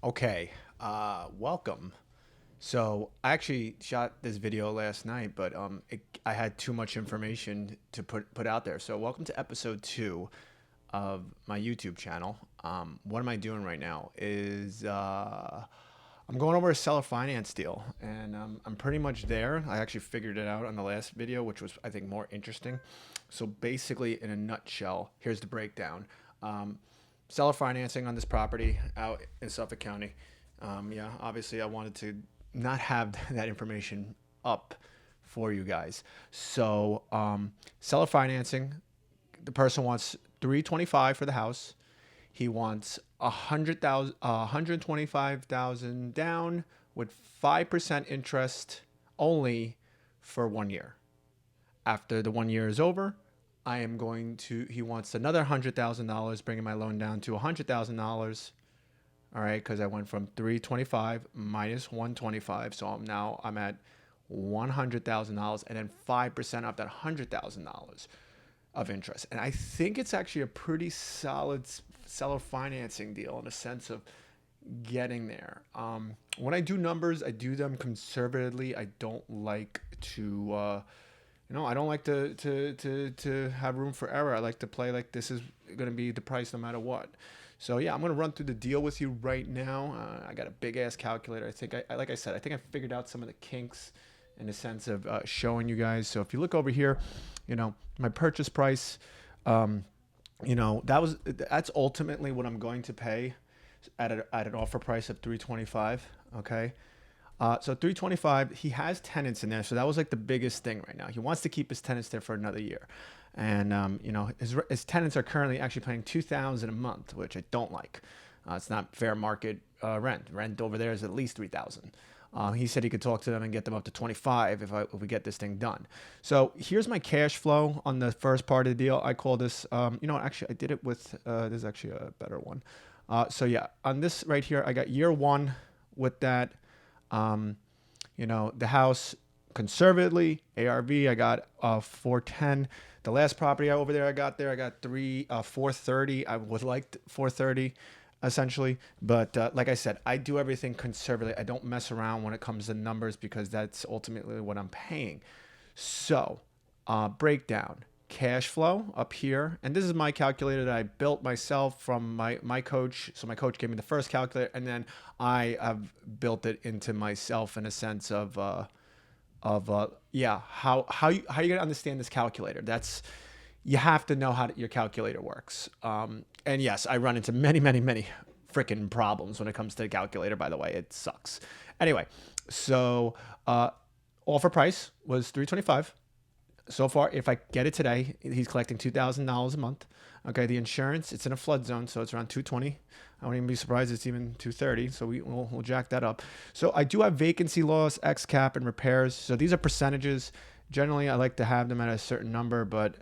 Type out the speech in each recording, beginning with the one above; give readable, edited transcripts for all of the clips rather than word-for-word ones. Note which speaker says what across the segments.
Speaker 1: Okay, welcome. So I actually shot this video last night, but I had too much information to put out there. So welcome to episode 2 of my YouTube channel. What am I doing right now? Is I'm going over a seller finance deal, and I'm pretty much there. I actually figured it out on the last video, which was I think more interesting. So basically, in a nutshell, here's the breakdown. Um, Seller financing on this property out in Suffolk County. Yeah, obviously I wanted to not have that information up for you guys. So seller financing, the person wants 325 for the house. He wants 125,000 down with 5% interest only for 1 year. After the 1 year is over, I am going to. He wants another $100,000, bringing my loan down to $100,000. All right, because I went from 325 minus 125, so I'm at $100,000, and then 5% of that $100,000 of interest. And I think it's actually a pretty solid seller financing deal in the sense of getting there. When I do numbers, I do them conservatively. I don't like to, I don't like to have room for error. I like to play like this is going to be the price no matter what. So yeah, I'm gonna run through the deal with you right now. I got a big ass calculator. I think like I said, I think I figured out some of the kinks in the sense of showing you guys. So if you look over here, my purchase price, um, that's ultimately what I'm going to pay at an offer price of 325. Okay. So 325, he has tenants in there, so that was like the biggest thing right now. He wants to keep his tenants there for another year, and his tenants are currently actually paying 2,000 a month, which I don't like. It's not fair market rent. Rent over there is at least 3,000. He said he could talk to them and get them up to 25 if we get this thing done. So here's my cash flow on the first part of the deal. I call this, actually I did it with, there's actually a better one. So yeah, on this right here, I got year one with that. Um, the house conservatively, ARV, I got 410. The last property over there I got 430. I would like 430 essentially, but like I said, I do everything conservatively. I don't mess around when it comes to numbers because that's ultimately what I'm paying. So, breakdown cash flow up here. And this is my calculator that I built myself from my coach. So my coach gave me the first calculator, and then I have built it into myself in a sense of how you gonna understand this calculator. That's you have to know how your calculator works. And yes, I run into many freaking problems when it comes to the calculator. By the way, it sucks. Anyway, so offer price was 325 so far. If I get it today, he's collecting $2,000 a month. Okay, the insurance, it's in a flood zone, so it's around 220. I wouldn't even be surprised it's even 230. So we'll jack that up. So I do have vacancy loss, X cap, and repairs. So these are percentages. Generally, I like to have them at a certain number, but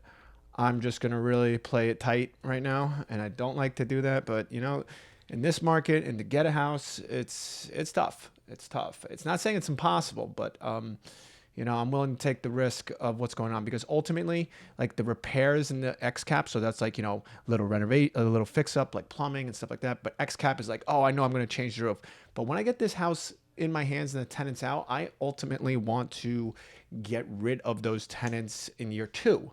Speaker 1: I'm just gonna really play it tight right now, and I don't like to do that. But in this market and to get a house, it's tough. It's tough. It's not saying it's impossible, but I'm willing to take the risk of what's going on because ultimately, like the repairs and the X cap, so that's like little renovate, a little fix up like plumbing and stuff like that. But X cap is like, oh, I know I'm going to change the roof. But when I get this house in my hands and the tenants out, I ultimately want to get rid of those tenants in year two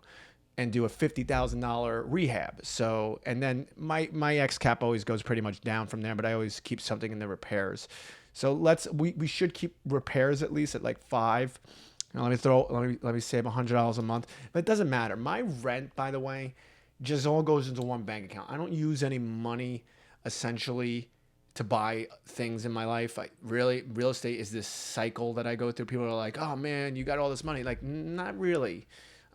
Speaker 1: and do a $50,000 rehab. So, and then my X cap always goes pretty much down from there, but I always keep something in the repairs. So we should keep repairs at least at like five. Now let me save $100 a month, but it doesn't matter. My rent, by the way, just all goes into one bank account. I don't use any money essentially to buy things in my life. Real estate is this cycle that I go through. People are like, "Oh man, you got all this money." Like, not really.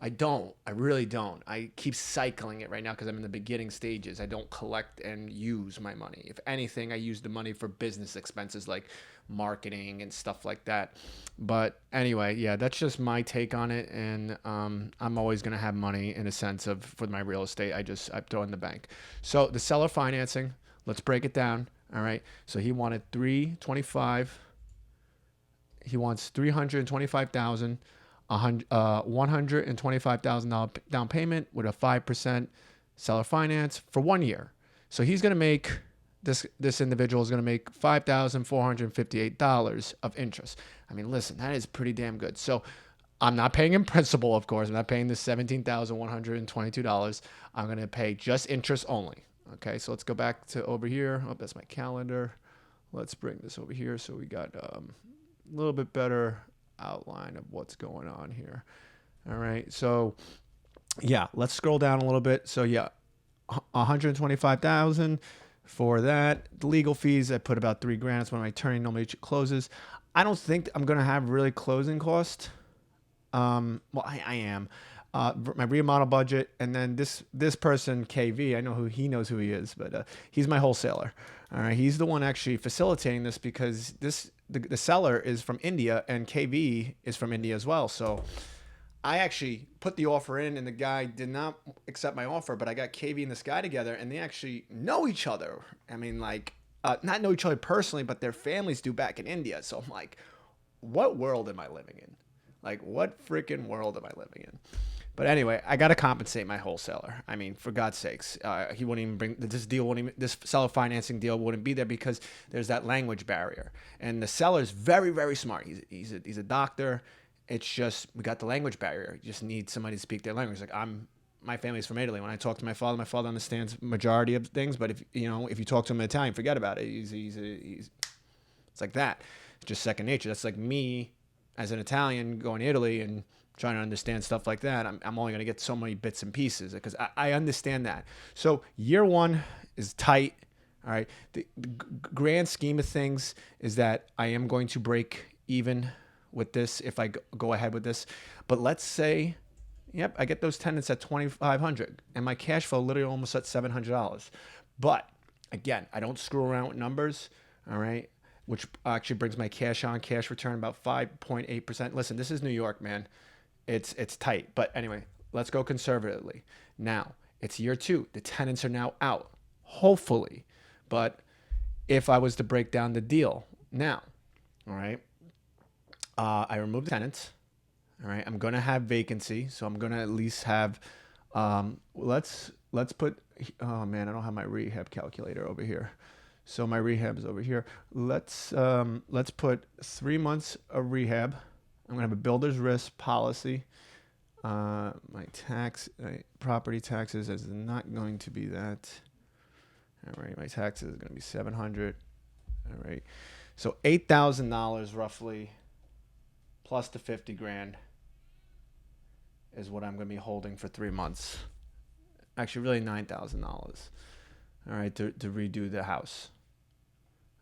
Speaker 1: I don't. I really don't. I keep cycling it right now because I'm in the beginning stages. I don't collect and use my money. If anything, I use the money for business expenses like marketing and stuff like that. But anyway, yeah, that's just my take on it. And I'm always going to have money in a sense of for my real estate. I throw in the bank. So the seller financing, let's break it down. All right. So he wanted 325. He wants 325,000. $125,000 down payment with a 5% seller finance for 1 year. So he's going to make this individual is going to make $5,458 of interest. I mean, listen, that is pretty damn good. So I'm not paying in principal, of course. I'm not paying the $17,122. I'm going to pay just interest only. Okay, so let's go back to over here. Oh, that's my calendar. Let's bring this over here so we got a little bit better outline of what's going on here. All right, so yeah, let's scroll down a little bit. So yeah, 125,000 for that. The legal fees, I put about $3,000. That's when my attorney normally closes. I don't think I'm gonna have really closing costs. Well, I am. My remodel budget, and then this person KV, I know who he knows who he is, but he's my wholesaler. All right, he's the one actually facilitating this because the seller is from India and KV is from India as well. So I actually put the offer in, and the guy did not accept my offer, but I got KV and this guy together, and they actually know each other. I mean, like, not know each other personally, but their families do back in India. So I'm like, what world am I living in? Like, what freaking world am I living in? But anyway, I got to compensate my wholesaler. I mean, for God's sakes, he wouldn't even bring this seller financing deal wouldn't be there because there's that language barrier. And the seller's very, very smart. He's a doctor. It's just we got the language barrier. You just need somebody to speak their language. Like my family's from Italy. When I talk to my father understands majority of things. But if you talk to him in Italian, forget about it. He's it's like that. It's just second nature. That's like me as an Italian going to Italy and trying to understand stuff like that. I'm only going to get so many bits and pieces because I understand that. So year one is tight. All right. The grand scheme of things is that I am going to break even with this if I go ahead with this. But let's say, yep, I get those tenants at $2,500 and my cash flow literally almost at $700. But again, I don't screw around with numbers. All right. Which actually brings my cash on cash return about 5.8%. Listen, this is New York, man. It's tight. But anyway, let's go conservatively. Now, it's year two. The tenants are now out, hopefully. But if I was to break down the deal now, all right, I remove the tenants. All right, I'm going to have vacancy. So I'm going to at least have, let's put, oh man, I don't have my rehab calculator over here. So my rehab is over here. Let's put 3 months of rehab. I'm gonna have a builder's risk policy. My property taxes is not going to be that. All right, my taxes is gonna be $700. All right, so $8,000 roughly, plus the $50,000 is what I'm gonna be holding for 3 months. Actually, really $9,000. All right, to redo the house.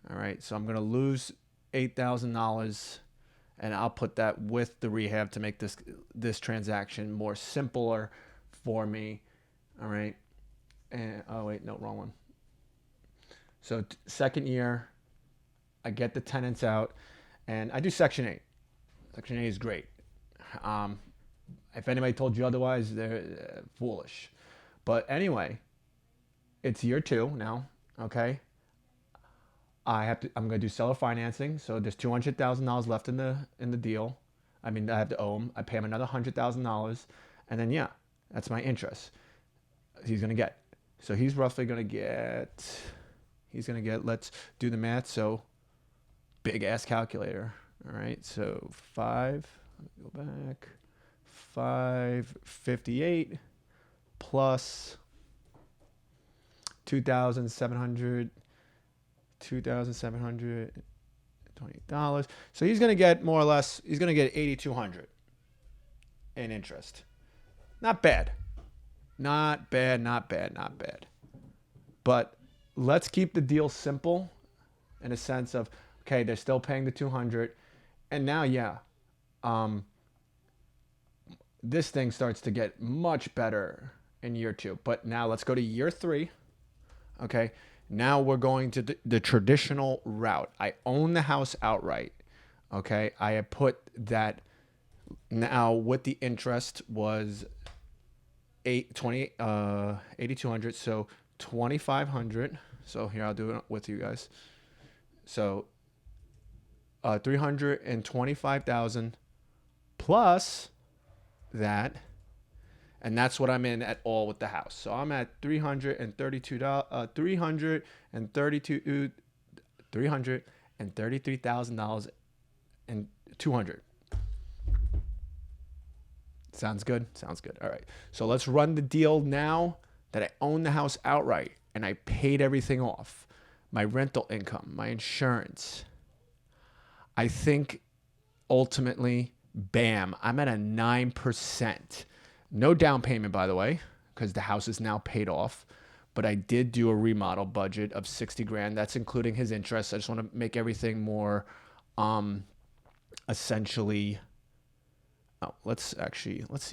Speaker 1: All right, so I'm gonna lose $8,000, and I'll put that with the rehab to make this transaction more simpler for me. All right, and oh wait, no, wrong one. So second year, I get the tenants out, and I do Section 8. Section 8 is great. If anybody told you otherwise, they're foolish. But anyway, it's year two now. Okay. I'm going to do seller financing. So there's $200,000 left in the deal. I mean, I have to owe him. I pay him another $100,000. And then, yeah, that's my interest he's going to get. So he's roughly going to get, let's do the math. So big ass calculator. All right. So go back, 558 plus $2,720. So he's going to get more or less, he's going to get $8,200 in interest. Not bad. Not bad. But let's keep the deal simple in a sense of, okay, they're still paying the $200. And now, yeah, this thing starts to get much better in year two. But now let's go to year three. Okay. Now we're going to the traditional route. I own the house outright. Okay. I have put that now with the interest was $8,200. So $2,500. So here, I'll do it with you guys. So $325,000 plus that. And that's what I'm in at all with the house. So I'm at $332, 333,000 and 200. Sounds good. Sounds good. All right. So let's run the deal now that I own the house outright and I paid everything off. My rental income, my insurance. I think ultimately, bam, I'm at a 9%. No down payment, by the way, because the house is now paid off. But I did do a remodel budget of 60 grand. That's including his interest. I just want to make everything more essentially. Oh, let's see. I want to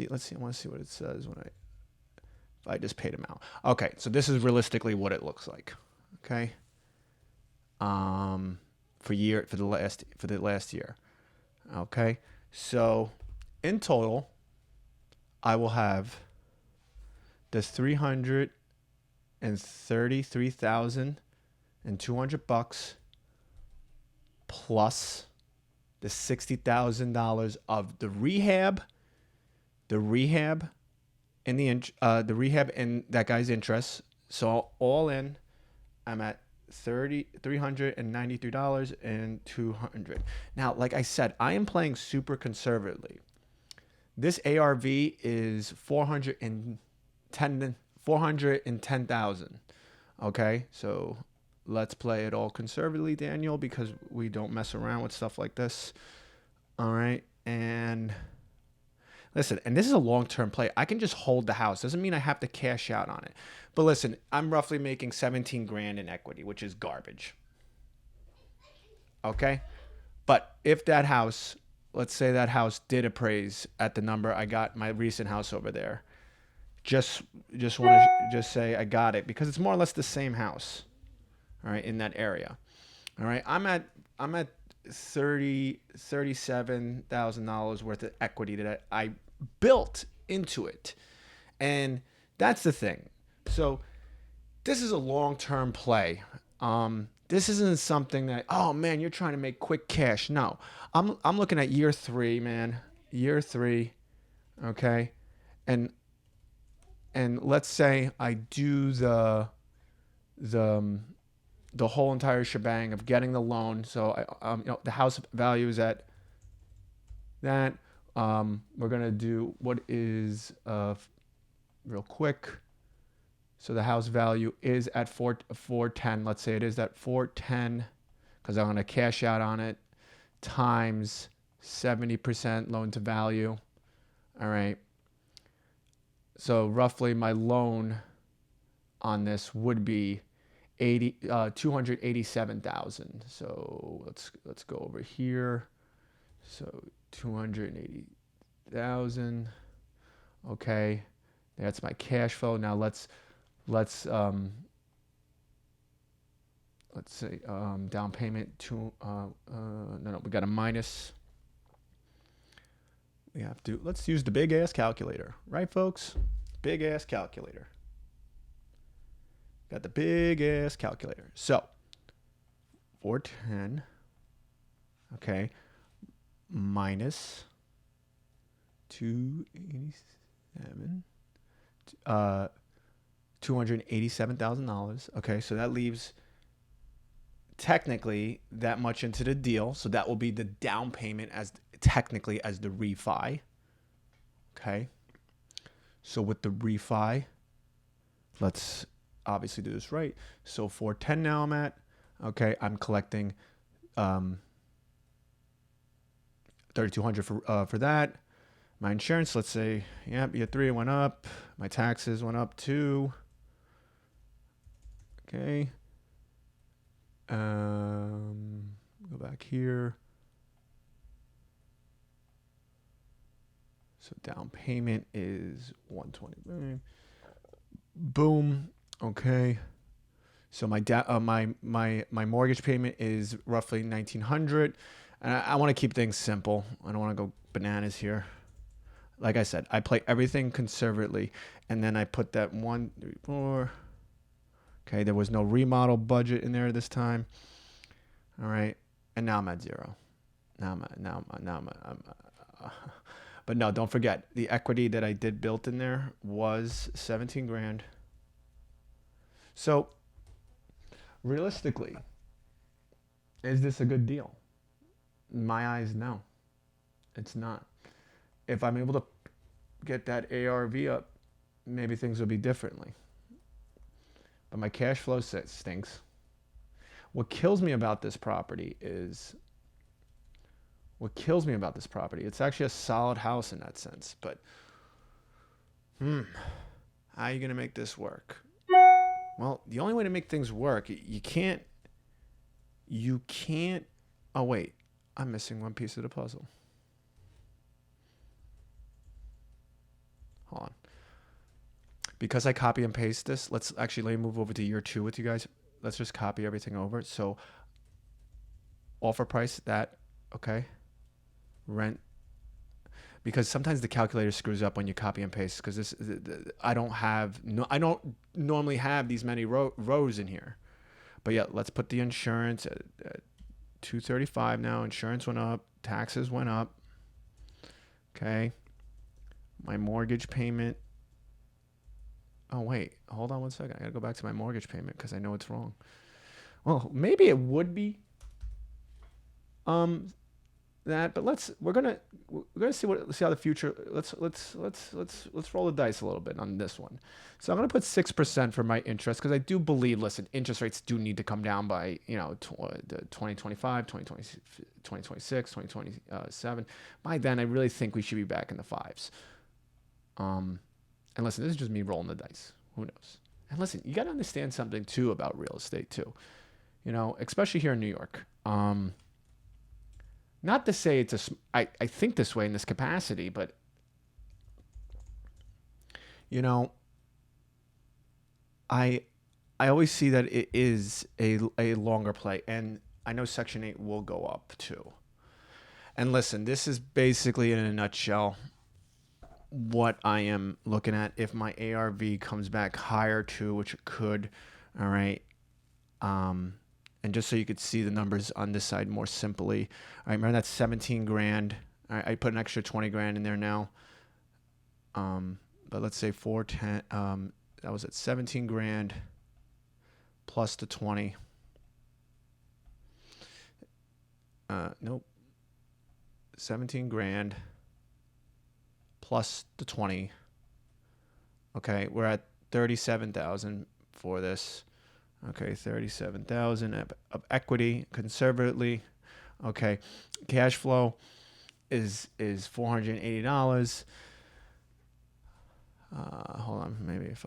Speaker 1: see what it says if I just paid him out. Okay, so this is realistically what it looks like. Okay. For the last year. Okay. So in total, I will have the $333,200 plus the $60,000 of the rehab, and the rehab and that guy's interest. So all in, I'm at $393,200. Now, like I said, I am playing super conservatively. This ARV is 410,000. Okay, so let's play it all conservatively, Daniel, because we don't mess around with stuff like this. All right, and listen, and this is a long-term play. I can just hold the house. Doesn't mean I have to cash out on it. But listen, I'm roughly making 17 grand in equity, which is garbage. Okay? But if that house, let's say that house did appraise at the number I got my recent house over there, just want to just say I got it because it's more or less the same house. All right, in that area. All right, I'm at $37,000 worth of equity that I built into it. And that's the thing. So this is a long-term play. This isn't something that, oh man, you're trying to make quick cash. No, I'm looking at year 3, man. Year 3, okay, and let's say I do the whole entire shebang of getting the loan. So the house value is at that. We're gonna do what is real quick. So the house value is at 410. Let's say it is at 410 because I'm gonna cash out on it times 70% loan to value. All right. So roughly my loan on this would be 287,000. So let's go over here. So 280,000. Okay, that's my cash flow. Now let's say down payment to no, we got a minus. We have to, let's use the big ass calculator, right folks? Big ass calculator. Got the big ass calculator. So 410, okay, minus 287, $287,000. Okay, so that leaves technically that much into the deal. So that will be the down payment as technically as the refi. Okay. So with the refi, let's obviously do this right. So 410 now I'm at. Okay, I'm collecting $3,200 for that. My insurance, let's say, yep, year 3 went up. My taxes went up too. Okay. Go back here. So down payment is 120. Boom. Okay. So my mortgage payment is roughly $1,900, and I want to keep things simple. I don't want to go bananas here. Like I said, I play everything conservatively, and then I put that 1, 3, 4. Okay, there was no remodel budget in there this time. All right, and now I'm at 0. But no, don't forget the equity that I did built in there was 17 grand. So realistically, is this a good deal? In my eyes, no, it's not. If I'm able to get that ARV up, maybe things will be differently. But my cash flow stinks. What kills me about this property is it's actually a solid house in that sense. But how are you gonna make this work? Well, the only way to make things work, you can't. Oh wait, I'm missing one piece of the puzzle. Hold on. Because I copy and paste this, let me move over to year 2 with you guys. Let's just copy everything over. So offer price, that, okay. Rent, because sometimes the calculator screws up when you copy and paste, because I don't normally have these many rows in here. But yeah, let's put the insurance at 235 now. Insurance went up, taxes went up. Okay. My mortgage payment. Oh wait, hold on one second. I gotta go back to my mortgage payment because I know it's wrong. Well, maybe it would be that, but we're gonna see how the future. Let's roll the dice a little bit on this one. So I'm gonna put 6% for my interest, because I do believe, listen, interest rates do need to come down by 2025, 2026, 2027. By then, I really think we should be back in the fives. And listen, this is just me rolling the dice. Who knows? And listen, you got to understand something too about real estate too. Especially here in New York. Not to say I think this way in this capacity, but I always see that it is a longer play, and I know Section 8 will go up too. And listen, this is basically in a nutshell what I am looking at. If my ARV comes back higher too, which it could, all right. And just so you could see the numbers on this side more simply, all right, remember that's 17 grand. All right, I put an extra 20 grand in there now. But let's say 410. That was at 17 grand plus the 20. Nope. 17 grand plus the 20. Okay, we're at 37,000 for this. Okay, 37,000 of equity conservatively. Okay, cash flow is $480. Hold on, maybe if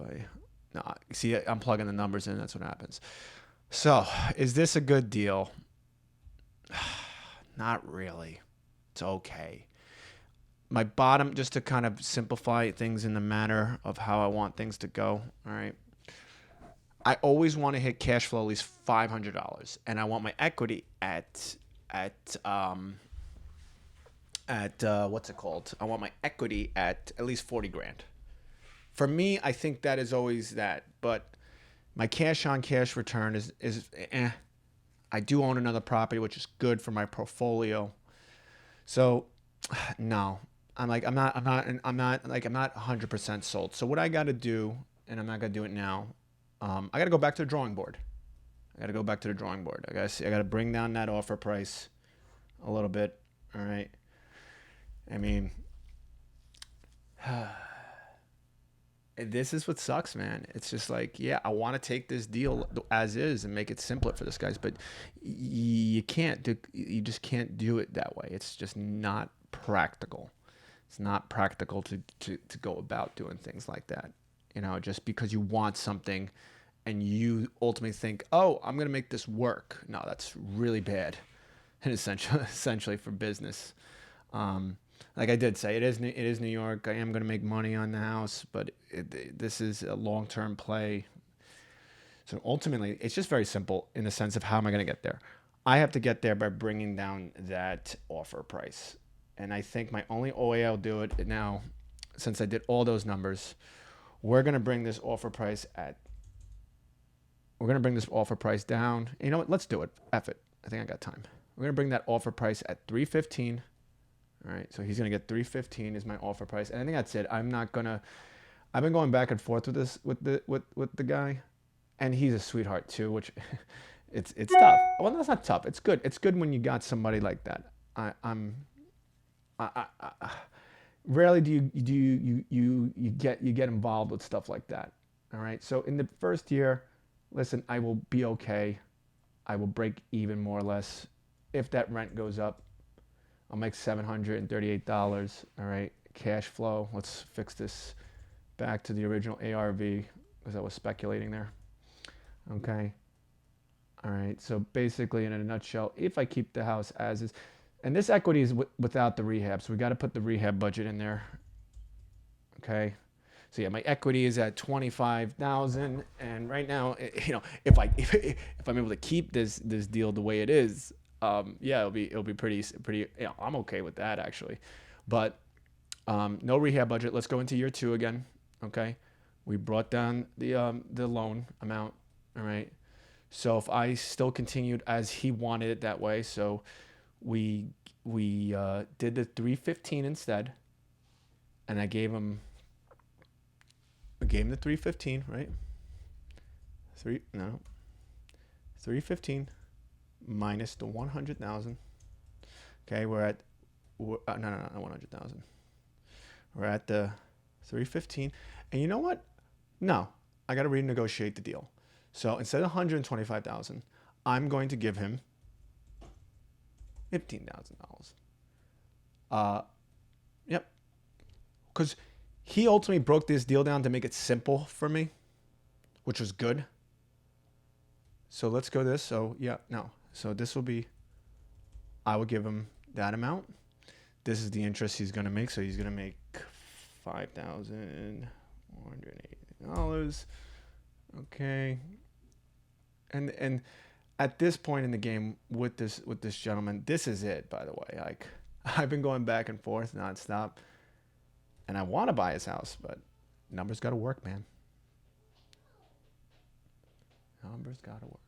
Speaker 1: see, I'm plugging the numbers in. That's what happens. So, is this a good deal? Not really. It's okay. My bottom, just to kind of simplify things in the manner of how I want things to go. All right. I always want to hit cash flow at least $500, and I want my equity at what's it called? I want my equity at least 40 grand. For me, I think that is always that, but my cash on cash return is I do own another property, which is good for my portfolio. So no, I'm not 100% sold. So what I got to do, and I'm not going to do it now. I got to go back to the drawing board. I got to bring down that offer price a little bit. All right. I mean, this is what sucks, man. It's just like, yeah, I want to take this deal as is and make it simpler for this guys, but you just can't do it that way. It's just not practical. It's not practical to go about doing things like that. Just because you want something and you ultimately think, oh, I'm going to make this work. No, that's really bad. And essentially for business. Like I did say, it is New York. I am going to make money on the house, but this is a long-term play. So ultimately, it's just very simple in the sense of how am I going to get there? I have to get there by bringing down that offer price. And I think my only way I'll do it now, since I did all those numbers, we're going to bring this offer price down. You know what? Let's do it. F it. I think I got time. We're going to bring that offer price at $315. All right, so he's gonna get 315 is my offer price, and I think that's it. I'm not gonna. I've been going back and forth with this with the guy, and he's a sweetheart too, which it's tough. Well, that's not tough. It's good. It's good when you got somebody like that. I rarely do you get involved with stuff like that. All right. So in the first year, listen, I will be okay. I will break even more or less. If that rent goes up, I'll make $738. All right. Cash flow. Let's fix this back to the original ARV because I was speculating there. Okay. All right. So basically, in a nutshell, if I keep the house as is, and this equity is without the rehab, so we got to put the rehab budget in there. Okay. So yeah, my equity is at 25,000, and right now, if I'm able to keep this deal the way it is, yeah, it'll be pretty. Yeah, I'm okay with that actually, but no rehab budget. Let's go into year two again. Okay, we brought down the loan amount. All right. So if I still continued as he wanted it that way, so we did the 315 instead, and I gave him the 315, right? 315 minus the 100,000. Okay, no, not 100,000. We're at the 315, and you know what? No, I got to renegotiate the deal. So instead of 125,000, I'm going to give him $15,000. Yep, because he ultimately broke this deal down to make it simple for me, which was good. So let's go this. So yeah, no. So this will be, I will give him that amount. This is the interest he's going to make. So he's going to make $5,480. Okay. And at this point in the game with this gentleman, this is it, by the way. Like, I've been going back and forth nonstop, and I want to buy his house, but numbers got to work, man. Numbers got to work.